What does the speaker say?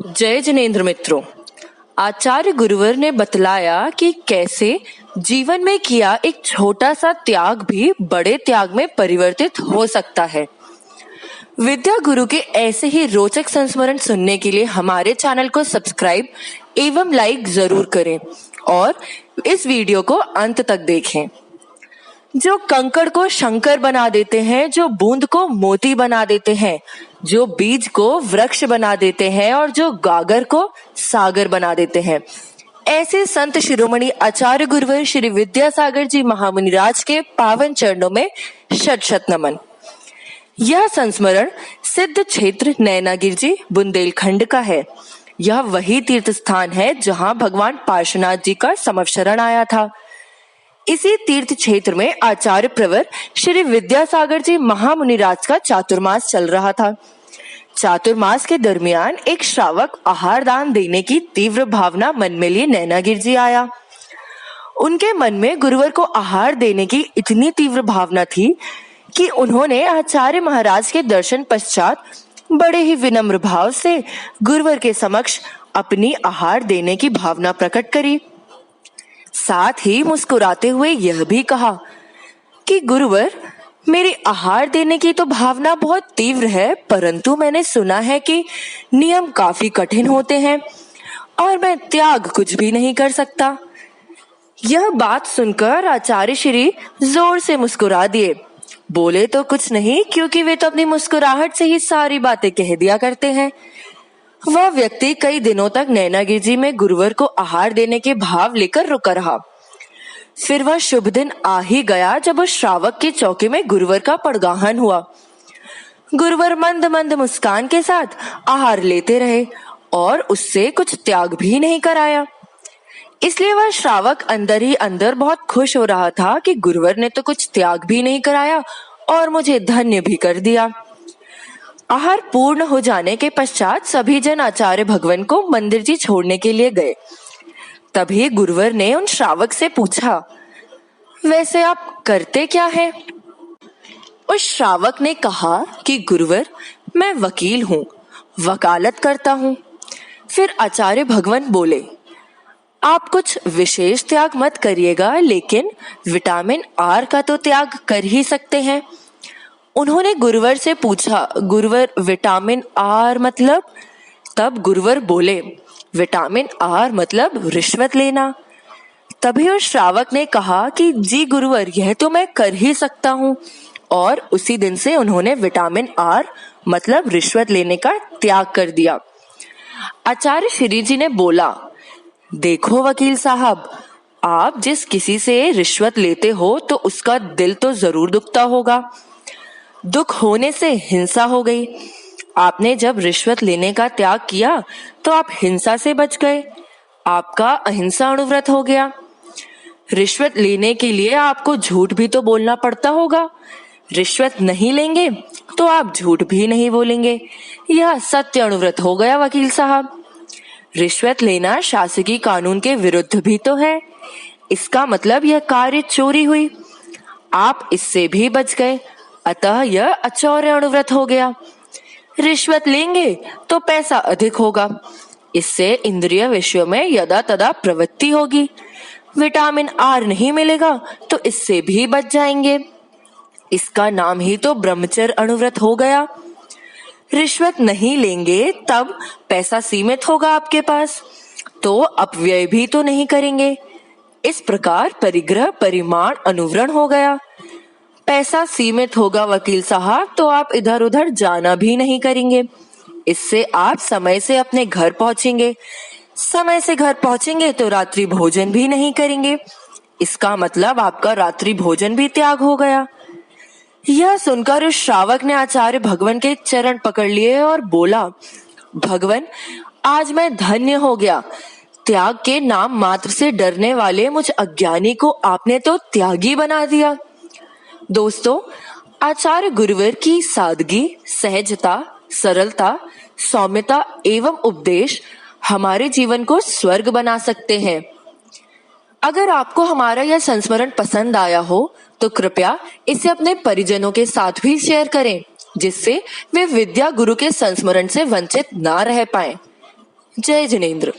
जय जिनेन्द्र मित्रों। आचार्य गुरुवर ने बतलाया कि कैसे जीवन में किया एक छोटा सा त्याग भी बड़े त्याग में परिवर्तित हो सकता है। विद्या गुरु के ऐसे ही रोचक संस्मरण सुनने के लिए हमारे चैनल को सब्सक्राइब एवं लाइक जरूर करें और इस वीडियो को अंत तक देखें। जो कंकड़ को शंकर बना देते हैं, जो बूंद को मोती बना देते हैं, जो बीज को वृक्ष बना देते हैं और जो गागर को सागर बना देते हैं, ऐसे संत शिरोमणि आचार्य गुरुवर श्री विद्यासागर जी महामुनिराज के पावन चरणों में शत शत नमन। यह संस्मरण सिद्ध क्षेत्र नैनागिर जी बुंदेलखंड का है। यह वही तीर्थ स्थान है जहां भगवान पार्श्वनाथ जी का समवशरण आया था। इसी तीर्थ क्षेत्र में आचार्य प्रवर श्री विद्यासागर जी महामुनिराज का चातुर्मास चल रहा था। चातुर्मास के दरमियान एक श्रावक आहार दान देने की तीव्र भावना मन में लिए नैनागिर जी आया। उनके मन में गुरुवर को आहार देने की इतनी तीव्र भावना थी कि उन्होंने आचार्य महाराज के दर्शन पश्चात बड़े ही विनम्र भाव से गुरुवर के समक्ष अपनी आहार देने की भावना प्रकट करी। साथ ही मुस्कुराते हुए यह भी कहा कि गुरुवर, मेरी आहार देने की तो भावना बहुत तीव्र है, परंतु मैंने सुना है कि नियम काफी कठिन होते हैं और मैं त्याग कुछ भी नहीं कर सकता। यह बात सुनकर आचार्य श्री जोर से मुस्कुरा दिए। बोले तो कुछ नहीं, क्योंकि वे तो अपनी मुस्कुराहट से ही सारी बातें कह दिया करते हैं। वह व्यक्ति कई दिनों तक नैनागिर जी में गुरुवर को आहार देने के भाव लेकर रुका रहा। फिर वह शुभ दिन आ ही गया जब उस श्रावक के चौके में गुरुवर का पड़गाहन हुआ। गुरुवर मंद मंद मुस्कान के साथ आहार लेते रहे और उससे कुछ त्याग भी नहीं कराया। इसलिए वह श्रावक अंदर ही अंदर बहुत खुश हो रहा था कि गुरुवर ने तो कुछ त्याग भी नहीं कराया और मुझे धन्य भी कर दिया। आहार पूर्ण हो जाने के पश्चात सभी जन आचार्य भगवान को मंदिर जी छोड़ने के लिए गए। तभी गुरुवर ने उन श्रावक से पूछा, वैसे आप करते क्या हैं? उस श्रावक ने कहा कि गुरुवर, मैं वकील हूँ, वकालत करता हूँ। फिर आचार्य भगवान बोले, आप कुछ विशेष त्याग मत करिएगा, लेकिन विटामिन आर का तो त्याग कर ही सकते हैं। उन्होंने गुरुवर से पूछा, गुरुवर, विटामिन आर मतलब? तब गुरुवर बोले, विटामिन आर मतलब रिश्वत लेना। तभी उस श्रावक ने कहा कि जी गुरुवर, यह तो मैं कर ही सकता हूँ। और उसी दिन से उन्होंने विटामिन आर मतलब रिश्वत लेने का त्याग कर दिया। आचार्य श्री जी ने बोला, देखो वकील साहब, आप जिस किसी से रिश्वत लेते हो तो उसका दिल तो जरूर दुखता होगा। दुख होने से हिंसा हो गई। आपने जब रिश्वत लेने का त्याग किया तो आप हिंसा से बच गए। आपका अहिंसा अणुव्रत हो गया। रिश्वत लेने के लिए आपको झूठ भी तो बोलना पड़ता होगा। रिश्वत नहीं लेंगे तो आप झूठ भी नहीं बोलेंगे। यह सत्य अणुव्रत हो गया वकील साहब। रिश्वत लेना शासकीय कानून के विरुद्ध भी तो है। इसका मतलब यह कार्य चोरी हुई। आप इससे भी बच गए, अतः यह अचौर्य अणुव्रत हो गया। रिश्वत लेंगे तो पैसा अधिक होगा, इससे इंद्रिय विषयों में यदा तदा प्रवृत्ति होगी। विटामिन आर नहीं मिलेगा तो इससे भी बच जाएंगे। इसका नाम ही तो ब्रह्मचर्य अणुव्रत हो गया। रिश्वत नहीं लेंगे तब पैसा सीमित होगा आपके पास, तो अपव्यय भी तो नहीं करेंगे। इस प्रकार परिग्रह परिमाण अनुवरण हो गया। पैसा सीमित होगा वकील साहब तो आप इधर उधर जाना भी नहीं करेंगे। इससे आप समय से अपने घर पहुंचेंगे। समय से घर पहुंचेंगे तो रात्रि भोजन भी नहीं करेंगे। इसका मतलब आपका रात्रि भोजन भी त्याग हो गया। यह सुनकर उस श्रावक ने आचार्य भगवान के चरण पकड़ लिए और बोला, भगवान, आज मैं धन्य हो गया। त्याग के नाम मात्र से डरने वाले मुझ अज्ञानी को आपने तो त्यागी बना दिया। दोस्तों, आचार्य गुरुवर की सादगी, सहजता, सरलता, सौम्यता एवं उपदेश हमारे जीवन को स्वर्ग बना सकते हैं। अगर आपको हमारा यह संस्मरण पसंद आया हो तो कृपया इसे अपने परिजनों के साथ भी शेयर करें, जिससे वे विद्या गुरु के संस्मरण से वंचित ना रह पाएं। जय जिनेन्द्र।